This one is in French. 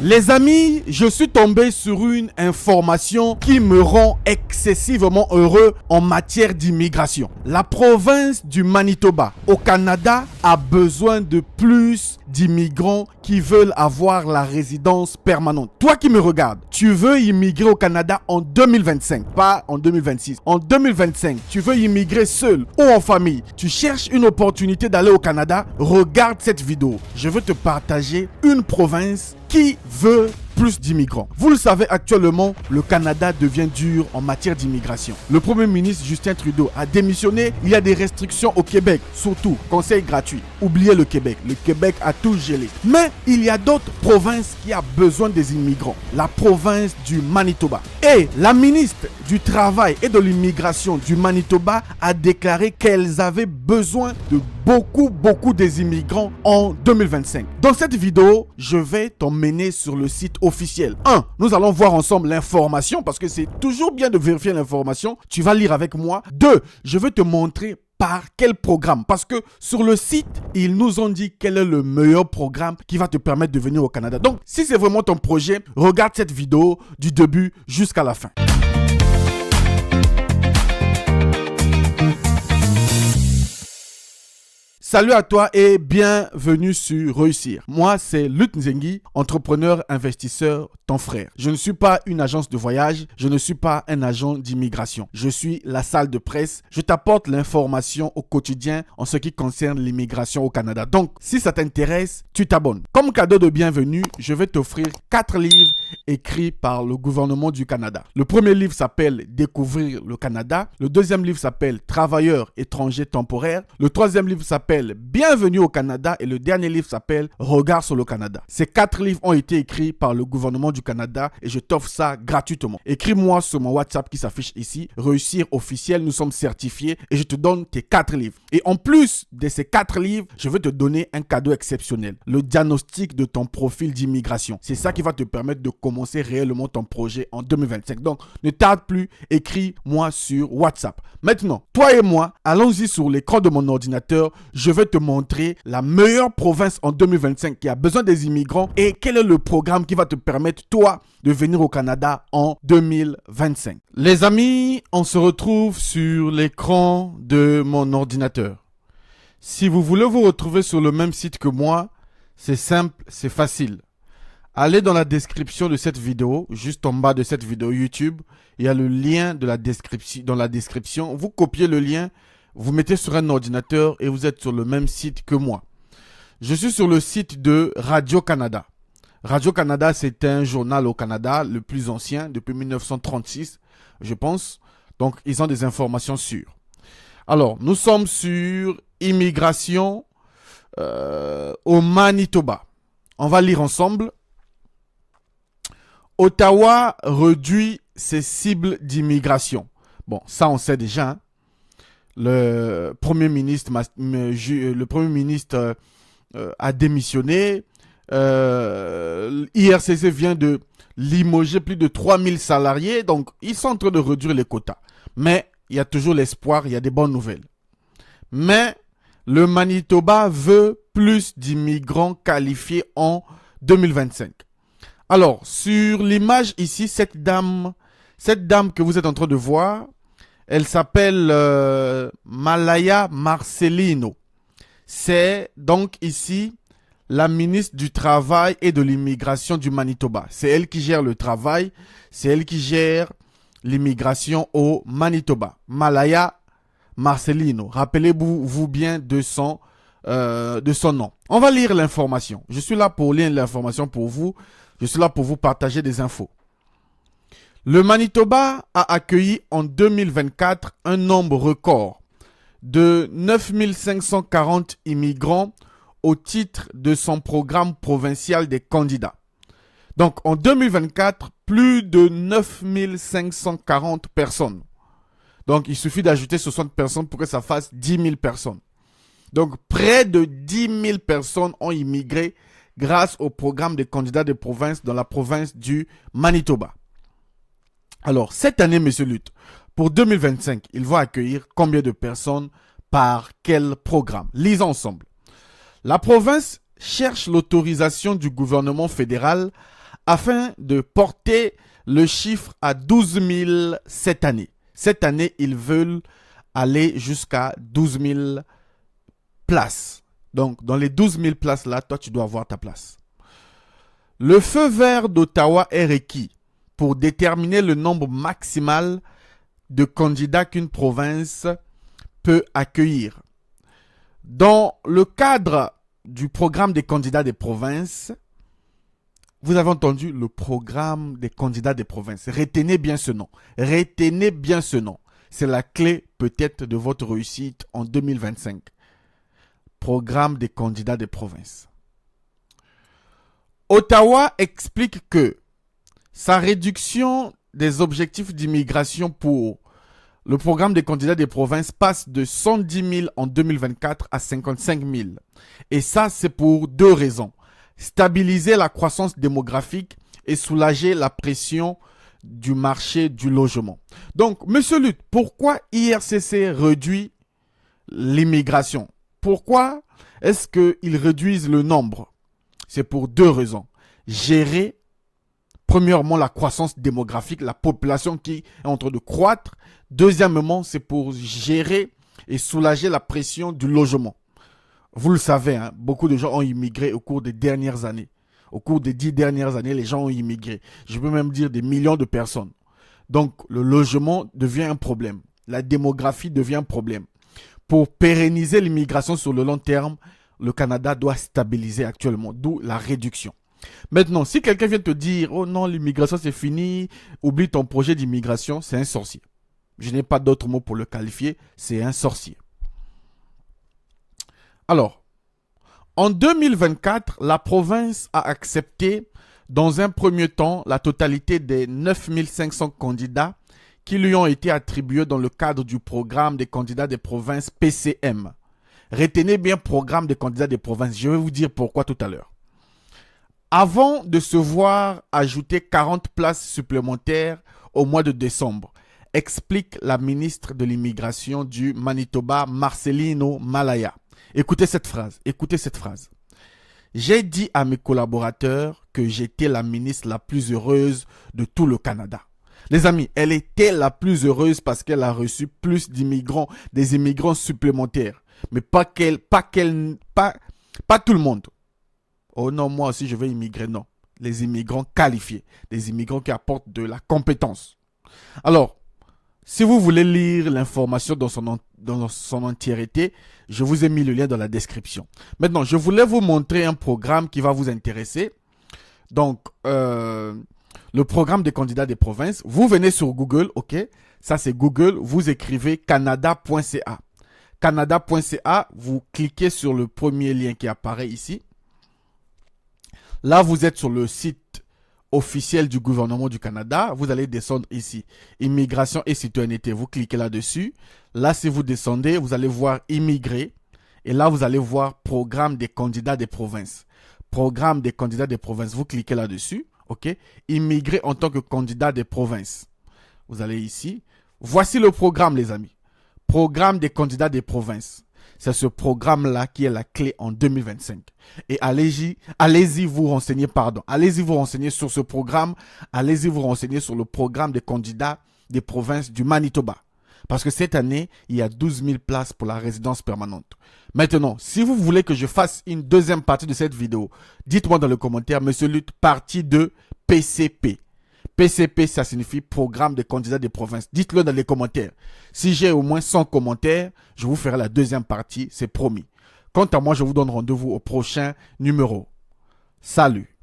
Les amis, je suis tombé sur une information qui me rend excessivement heureux en matière d'immigration. La province du Manitoba au Canada a besoin de plus d'immigrants qui veulent avoir la résidence permanente. Toi qui me regardes, tu veux immigrer au Canada en 2025, pas en 2026. En 2025, tu veux immigrer seul ou en famille. Tu cherches une opportunité d'aller au Canada? Regarde cette vidéo. Je veux te partager une province qui veut plus d'immigrants. Vous le savez, actuellement, le Canada devient dur en matière d'immigration. Le Premier ministre Justin Trudeau a démissionné. Il y a des restrictions au Québec, surtout conseil gratuit. Oubliez le Québec. Le Québec a tout gelé. Mais il y a d'autres provinces qui ont besoin des immigrants. La province du Manitoba. Et la ministre du Travail et de l'immigration du Manitoba a déclaré qu'elles avaient besoin de beaucoup des immigrants en 2025. Dans cette vidéo, je vais t'emmener sur le site officiel. 1. Nous allons voir ensemble l'information parce que c'est toujours bien de vérifier l'information. Tu vas lire avec moi. 2. Je vais te montrer par quel programme. Parce que sur le site, ils nous ont dit quel est le meilleur programme qui va te permettre de venir au Canada. Donc, si c'est vraiment ton projet, regarde cette vidéo du début jusqu'à la fin. Salut à toi et bienvenue sur Réussir. Moi, c'est Luc Nzengi, entrepreneur, investisseur, ton frère. Je ne suis pas une agence de voyage, je ne suis pas un agent d'immigration. Je suis la salle de presse. Je t'apporte l'information au quotidien en ce qui concerne l'immigration au Canada. Donc, si ça t'intéresse, tu t'abonnes. Comme cadeau de bienvenue, je vais t'offrir 4 livres écrits par le gouvernement du Canada. Le premier livre s'appelle Découvrir le Canada. Le deuxième livre s'appelle Travailleurs étrangers temporaires. Le troisième livre s'appelle Bienvenue au Canada et le dernier livre s'appelle Regard sur le Canada. Ces 4 livres ont été écrits par le gouvernement du Canada et je t'offre ça gratuitement. Écris-moi sur mon WhatsApp qui s'affiche ici, Réussir officiel, nous sommes certifiés et je te donne tes 4 livres. Et en plus de ces 4 livres, je vais te donner un cadeau exceptionnel, le diagnostic de ton profil d'immigration. C'est ça qui va te permettre de commencer réellement ton projet en 2025. Donc, ne tarde plus, écris-moi sur WhatsApp. Maintenant, toi et moi, allons-y sur l'écran de mon ordinateur. Je vais te montrer la meilleure province en 2025 qui a besoin des immigrants et quel est le programme qui va te permettre, toi, de venir au Canada en 2025. Les amis, on se retrouve sur l'écran de mon ordinateur. Si vous voulez vous retrouver sur le même site que moi, c'est simple, c'est facile. Allez dans la description de cette vidéo, juste en bas de cette vidéo YouTube, il y a le lien de la description, dans la description. Vous copiez le lien, vous mettez sur un ordinateur et vous êtes sur le même site que moi. Je suis sur le site de Radio-Canada. Radio-Canada, c'est un journal au Canada, le plus ancien, depuis 1936, je pense. Donc, ils ont des informations sûres. Alors, nous sommes sur immigration au Manitoba. On va lire ensemble. Ottawa réduit ses cibles d'immigration. Bon, ça on sait déjà. Hein. Le Premier ministre a démissionné. IRCC vient de limoger plus de 3000 salariés. Donc, ils sont en train de réduire les quotas. Mais il y a toujours l'espoir, il y a des bonnes nouvelles. Mais le Manitoba veut plus d'immigrants qualifiés en 2025. Alors, sur l'image ici, cette dame que vous êtes en train de voir, elle s'appelle Malaya Marcelino. C'est donc ici la ministre du Travail et de l'Immigration du Manitoba. C'est elle qui gère le travail, c'est elle qui gère l'immigration au Manitoba. Malaya Marcelino. Rappelez-vous bien de son nom. On va lire l'information. Je suis là pour lire l'information pour vous. Je suis là pour vous partager des infos. Le Manitoba a accueilli en 2024 un nombre record de 9540 immigrants au titre de son programme provincial des candidats. Donc en 2024, plus de 9540 personnes. Donc il suffit d'ajouter 60 personnes pour que ça fasse 10 000 personnes. Donc près de 10 000 personnes ont immigré grâce au programme des candidats de province dans la province du Manitoba. Alors, cette année, monsieur Lutte, pour 2025, il va accueillir combien de personnes par quel programme? Lisons ensemble. La province cherche l'autorisation du gouvernement fédéral afin de porter le chiffre à 12 000 cette année. Cette année, ils veulent aller jusqu'à 12 000 places. Donc, dans les 12 000 places là, toi, tu dois avoir ta place. Le feu vert d'Ottawa est requis pour déterminer le nombre maximal de candidats qu'une province peut accueillir. Dans le cadre du programme des candidats des provinces, vous avez entendu le programme des candidats des provinces. Retenez bien ce nom. Retenez bien ce nom. C'est la clé peut-être de votre réussite en 2025. Programme des candidats des provinces. Ottawa explique que sa réduction des objectifs d'immigration pour le programme des candidats des provinces passe de 110 000 en 2024 à 55 000. Et ça, c'est pour deux raisons. Stabiliser la croissance démographique et soulager la pression du marché du logement. Donc, Monsieur Lutte, pourquoi IRCC réduit l'immigration? Pourquoi est-ce qu'ils réduisent le nombre? C'est pour deux raisons. Gérer, premièrement, la croissance démographique, la population qui est en train de croître. Deuxièmement, c'est pour gérer et soulager la pression du logement. Vous le savez, hein, beaucoup de gens ont immigré au cours des dernières années. Au cours des 10 dernières années, les gens ont immigré. Je peux même dire des millions de personnes. Donc, le logement devient un problème. La démographie devient un problème. Pour pérenniser l'immigration sur le long terme, le Canada doit stabiliser actuellement, d'où la réduction. Maintenant, si quelqu'un vient te dire « Oh non, l'immigration c'est fini, oublie ton projet d'immigration », c'est un sorcier. Je n'ai pas d'autre mot pour le qualifier, c'est un sorcier. Alors, en 2024, la province a accepté dans un premier temps la totalité des 9 500 candidats qui lui ont été attribués dans le cadre du programme des candidats des provinces PCM. Retenez bien programme des candidats des provinces. Je vais vous dire pourquoi tout à l'heure. Avant de se voir ajouter 40 places supplémentaires au mois de décembre, explique la ministre de l'Immigration du Manitoba, Marcelino Malaya. Écoutez cette phrase. Écoutez cette phrase. J'ai dit à mes collaborateurs que j'étais la ministre la plus heureuse de tout le Canada. Les amis, elle était la plus heureuse parce qu'elle a reçu plus d'immigrants, des immigrants supplémentaires. Mais pas tout le monde. Oh non, moi aussi je vais immigrer. Non. Les immigrants qualifiés. Des immigrants qui apportent de la compétence. Alors, si vous voulez lire l'information dans son entièreté, je vous ai mis le lien dans la description. Maintenant, je voulais vous montrer un programme qui va vous intéresser. Donc, le programme des candidats des provinces. Vous venez sur Google, ok? Ça, c'est Google. Vous écrivez canada.ca. Canada.ca, vous cliquez sur le premier lien qui apparaît ici. Là, vous êtes sur le site officiel du gouvernement du Canada. Vous allez descendre ici. Immigration et citoyenneté. Vous cliquez là-dessus. Là, si vous descendez, vous allez voir immigrer. Et là, vous allez voir programme des candidats des provinces. Programme des candidats des provinces. Vous cliquez là-dessus. OK? Immigrer en tant que candidat des provinces. Vous allez ici. Voici le programme, les amis. Programme des candidats des provinces. C'est ce programme-là qui est la clé en 2025. Et allez-y vous renseigner, allez-y vous renseigner sur ce programme. Allez-y vous renseigner sur le programme des candidats des provinces du Manitoba. Parce que cette année, il y a 12 000 places pour la résidence permanente. Maintenant, si vous voulez que je fasse une deuxième partie de cette vidéo, dites-moi dans le commentaire, Monsieur Lutte, partie 2 PCP. PCP, ça signifie Programme des candidats des provinces. Dites-le dans les commentaires. Si j'ai au moins 100 commentaires, je vous ferai la deuxième partie, c'est promis. Quant à moi, je vous donne rendez-vous au prochain numéro. Salut!